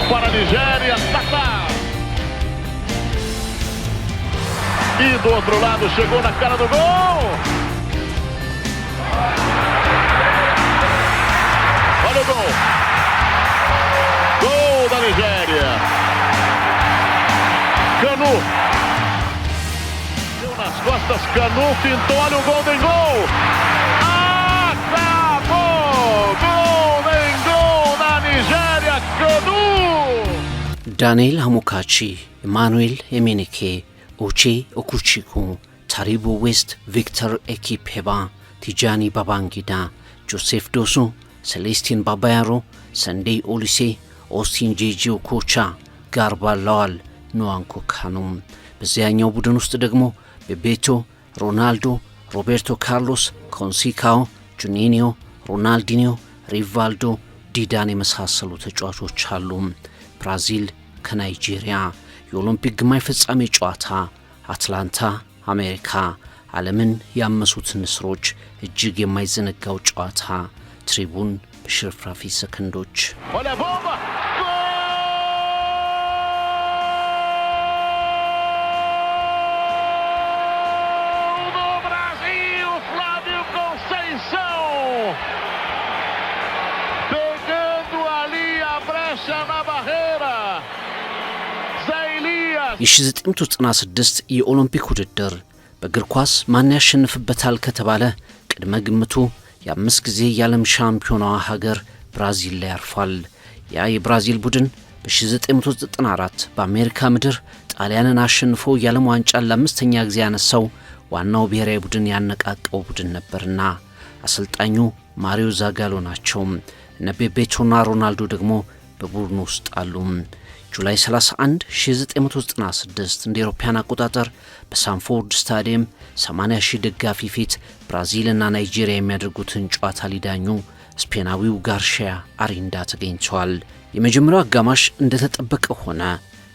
para a Nigéria, Tata. E do outro lado chegou na cara do gol. Olha o gol. Gol da Nigéria. Canu. Deu nas costas, Canu fintou, olha o gol, tem gol. ዳንኤል ሃሙካቺ፣ ኢማኑኤል ኤሜኒኬ፣ ኦቼ ኦኩቺኩ፣ ታሪቡ ዌስት፣ ቪክተር ኤኪፔባ፣ ቲጃኒ ባባንጊዳ፣ ጆሴፍ ዶሱ፣ ሴሌስቲን ባባያሮ፣ ሰንዴይ ኦሊሴ፣ ኦስቲን ጄጂዮ ኮቻ፣ ጋርባ ላዋል፣ ኖዋንኮ ካኑም። በዚያኛው ቡድን ውስጥ ደግሞ ቤቤቶ፣ ሮናልዶ፣ ሮቤርቶ ካርሎስ፣ ኮንሲካኦ፣ ጁኒኒዮ፣ ሮናልዲኒዮ፣ ሪቫልዶ፣ ዲዳን የመሳሰሉ ተጫዋቾች አሉ። ብራዚል ከናይጄሪያ የኦሎምፒክ ግማሽ ፍጻሜ ጨዋታ አትላንታ አሜሪካ ዓለምን ያመሱት ንስሮች እጅግ የማይዘነጋው ጨዋታ ትሪቡን በሽርፍራፊ ሰከንዶች የ1996 የኦሎምፒክ ውድድር በእግር ኳስ ማን ያሸንፍበታል ከተባለ ቅድመ ግምቱ የ5 ጊዜ የዓለም ሻምፒዮናዋ ሀገር ብራዚል ላይ ያርፋል። ያ የብራዚል ቡድን በ1994 በአሜሪካ ምድር ጣሊያንን አሸንፎ የዓለም ዋንጫን ለአምስተኛ ጊዜ ያነሳው ዋናው ብሔራዊ ቡድን ያነቃቀው ቡድን ነበርና አሰልጣኙ ማሪዮ ዛጋሎ ናቸው። እነ ቤቤቶና ሮናልዶ ደግሞ በቡድኑ ውስጥ አሉ። ጁላይ 31 1996 እንደ አውሮፓውያን አቆጣጠር በሳንፎርድ ስታዲየም 80,000 ደጋፊ ፊት ብራዚልና ናይጄሪያ የሚያደርጉትን ጨዋታ ሊዳኙ ስፔናዊው ጋርሺያ አሪንዳ ተገኝተዋል። የመጀመሪያው አጋማሽ እንደተጠበቀ ሆነ።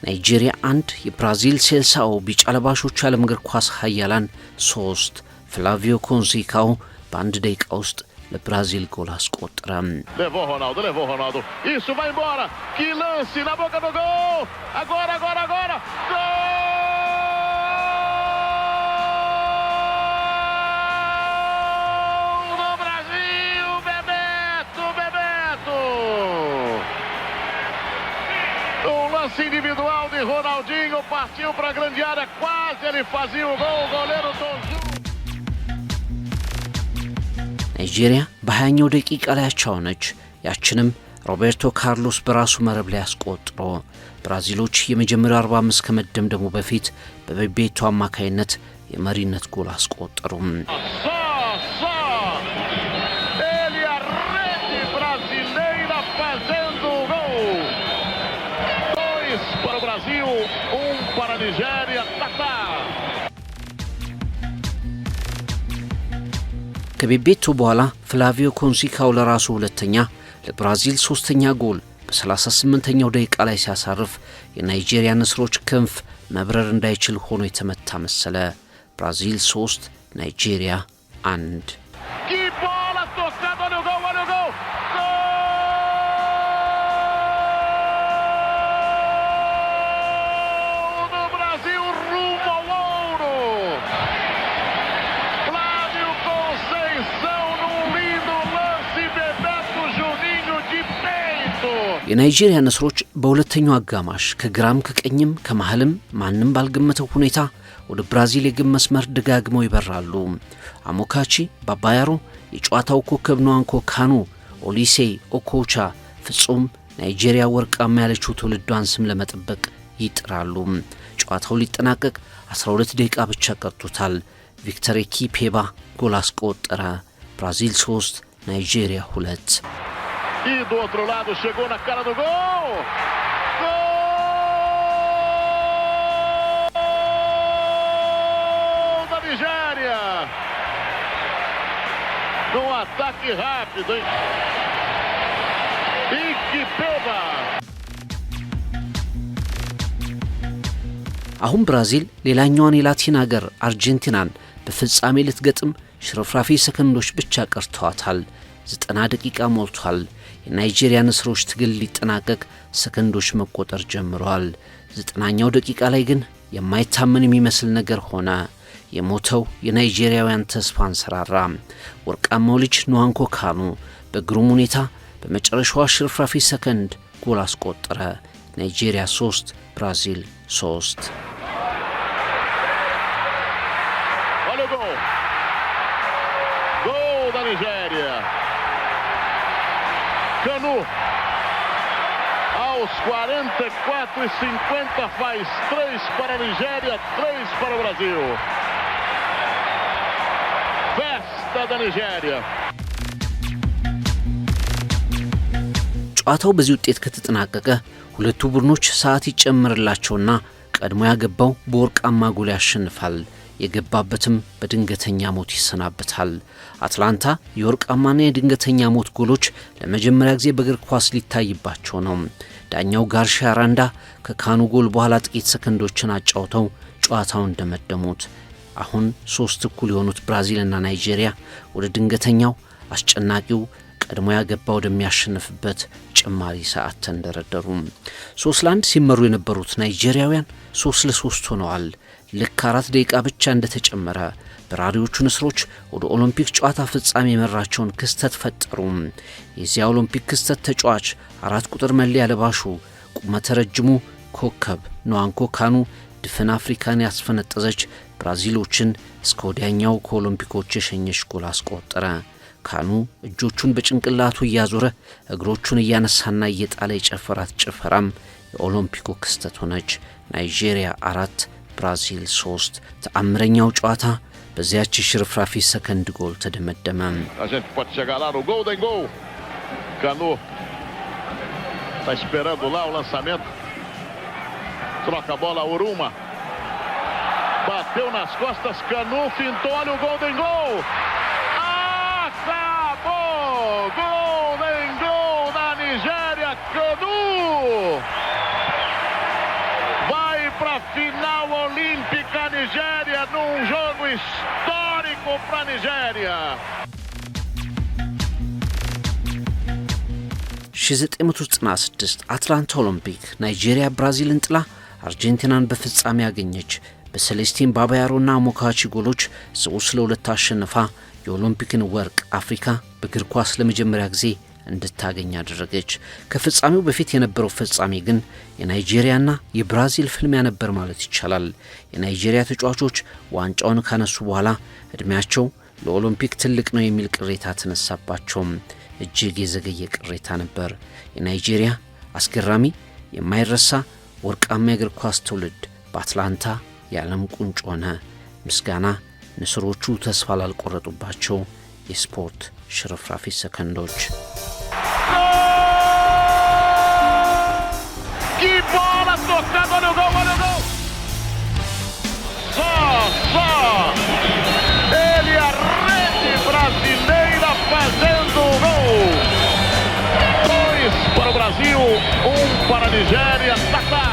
ናይጄሪያ 1 የብራዚል ሴልሳኦ ቢጫ ለባሾች ዓለም እግር ኳስ ኃያላን 3 ፍላቪዮ ኮንሲካኦ በአንድ ደቂቃ ውስጥ ለብራዚል ጎል አስቆጠረ። Levou Ronaldo. Isso vai embora. Que lance na boca do gol. Agora. Gol! Do Brasil, Bebeto. Um lance individual de Ronaldinho, partiu para a grande área, quase ele fazia o gol, o goleiro Tonju. ናይጄሪያ በ20ኛው ደቂቃ ላይ አቻውነች። ያችንም ሮቤርቶ ካርሎስ በራሱ መረብ ላይ አስቆጥሮ ብራዚሎች የመጀመሪያው 45 ከመደምደሙ በፊት በቤቤቶ አማካይነት የመሪነት ጎል አስቆጠሩ። ከቤቤቶ በኋላ ፍላቪዮ ኮንሲካኦ ለራሱ ሁለተኛ ለብራዚል ሶስተኛ ጎል በ38ኛው ደቂቃ ላይ ሲያሳርፍ የናይጄሪያ ንስሮች ክንፍ መብረር እንዳይችል ሆኖ የተመታ መሰለ። ብራዚል 3 ናይጄሪያ 1። የናይጄሪያ ንስሮች በሁለተኛው አጋማሽ ከግራም ከቀኝም ከመሃልም ማንም ባልገመተው ሁኔታ ወደ ብራዚል የግብ መስመር ደጋግመው ይበራሉ። አሞካቺ፣ ባባያሮ፣ የጨዋታው ኮከብ ኖዋንኮ ካኑ፣ ኦሊሴ ኦኮቻ ፍጹም ናይጄሪያ ወርቃማ ያለችው ትውልዷን ስም ለመጠበቅ ይጥራሉ። ጨዋታው ሊጠናቀቅ 12 ደቂቃ ብቻ ቀርቶታል። ቪክተር ኤኪፔባ ጎል አስቆጠረ። ብራዚል 3 ናይጄሪያ 2። E do outro lado chegou na cara do gol. Gol da Nigéria. Num ataque rápido, hein? Ikipeba. አሁን ብራዚል ሌላኛዋን የላቲን ሀገር አርጀንቲናን በፍጻሜ ልትገጥም ሽርፍራፊ ሰከንዶች ብቻ ቀርተዋታል። 90 ደቂቃ ሞልቷል። የናይጄሪያ ንስሮች ትግል ሊጠናቀቅ ሰከንዶች መቆጠር ጀምረዋል። 90ኛው ደቂቃ ላይ ግን የማይታመን የሚመስል ነገር ሆነ። የሞተው የናይጄሪያውያን ተስፋ አንሰራራ። ወርቃማው ልጅ ንዋንኮ ካኑ በግሩም ሁኔታ በመጨረሻው ሽርፍራፊ ሰከንድ ጎል አስቆጠረ። ናይጄሪያ 3 ብራዚል 3። Olha o gol. Gol da Nigéria. Canu, aos 44:50, faz 3 para a Nigéria, 3 para o Brasil. Festa da Nigéria. ጨዋታው በዚህ ውጤት ከተጠናቀቀ ሁለቱ ቡድኖች ሰዓት ይጨምርላቸውና ቀድሞ ያገባው በወርቃማ ጎል ያሸንፋል። የገባበትም በድንገተኛ ሞት ይሰናበታል። አትላንታ የወርቃማና የድንገተኛ ሞት ጎሎች ለመጀመሪያ ጊዜ በእግር ኳስ ሊታይባቸው ነው። ዳኛው ጋርሺያ አራንዳ ከካኑ ጎል በኋላ ጥቂት ሰከንዶችን አጫውተው ጨዋታውን እንደመደሙት። አሁን 3 እኩል የሆኑት ብራዚልና ናይጄሪያ ወደ ድንገተኛው አስጨናቂው ቀድሞ ያገባው ወደሚያሸንፍበት ጭማሪ ሰዓት ተንደረደሩ። 3-1 ሲመሩ የነበሩት ናይጄሪያውያን 3-3 ሆነዋል። ልክ 4 ደቂቃ ብቻ እንደተጨመረ በራሪዎቹ ንስሮች ወደ ኦሎምፒክ ጨዋታ ፍጻሜ የመራቸውን ክስተት ፈጠሩ። የዚያ ኦሎምፒክ ክስተት ተጫዋች 4 ቁጥር መለያ ለባሹ ቁመተ ረጅሙ ኮከብ ንዋንኮ ካኑ ድፍን አፍሪካን ያስፈነጠዘች ብራዚሎችን እስከ ወዲያኛው ከኦሎምፒኮች የሸኘች ጎል አስቆጠረ። ካኑ እጆቹን በጭንቅላቱ እያዞረ እግሮቹን እያነሳና እየጣለ የጨፈራት ጭፈራም የኦሎምፒኩ ክስተት ሆነች። ናይጄሪያ 4 ብራዚል 3። ተአምረኛው ጨዋታ በዚያች ሽርፍራፊ ሰከንድ ጎል ተደመደመ። A gente pode chegar lá no Golden Goal. Canu tá esperando lá o lançamento. Troca a bola, Uruma. Bateu nas costas, Canu fintou, olha o Golden Goal. Acabou! Golden Goal da Nigéria, Canu! Vai pra final olímpica Nigéria num jogo histórico pra Nigéria. 1996 አትላንታ ኦሎምፒክ ናይጄሪያ ብራዚልን ጥላ አርጀንቲናን በፍጻሜ ያገኘች። በሴሌስቲን ባባያሮና ሞካቺ ጎሎች 3-2 አሸንፋ የኦሎምፒክን ወርቅ አፍሪካ በእግር ኳስ ለመጀመሪያ ጊዜ እንድታገኝ አደረገች። ከፍጻሜው በፊት የነበረው ፍጻሜ ግን የናይጄሪያና የብራዚል ፍልሚያ ነበር ማለት ይቻላል። የናይጄሪያ ተጫዋቾች ዋንጫውን ካነሱ በኋላ እድሜያቸው ለኦሎምፒክ ትልቅ ነው የሚል ቅሬታ ተነሳባቸው። እጅግ የዘገየ ቅሬታ ነበር። የናይጄሪያ አስገራሚ የማይረሳ ወርቃማ የእግር ኳስ ትውልድ በአትላንታ የዓለም ቁንጮ ሆነ። ምስጋና ንስሮቹ ተስፋ ላልቆረጡባቸው የስፖርት ሽርፍራፊ ሰከንዶች። Que bola tocada no gol, olha o gol! Só! Ele, a rede brasileira, fazendo o gol! 2 para o Brasil, 1 para a Nigéria, Tata!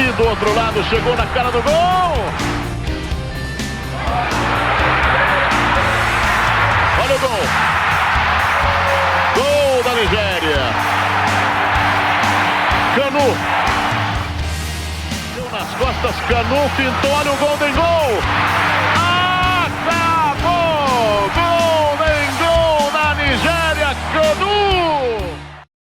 E do outro lado chegou na cara do gol! Olha o gol! Gol da Nigéria! Canu! Deu nas costas, Canu fintou, olha o Golden Goal!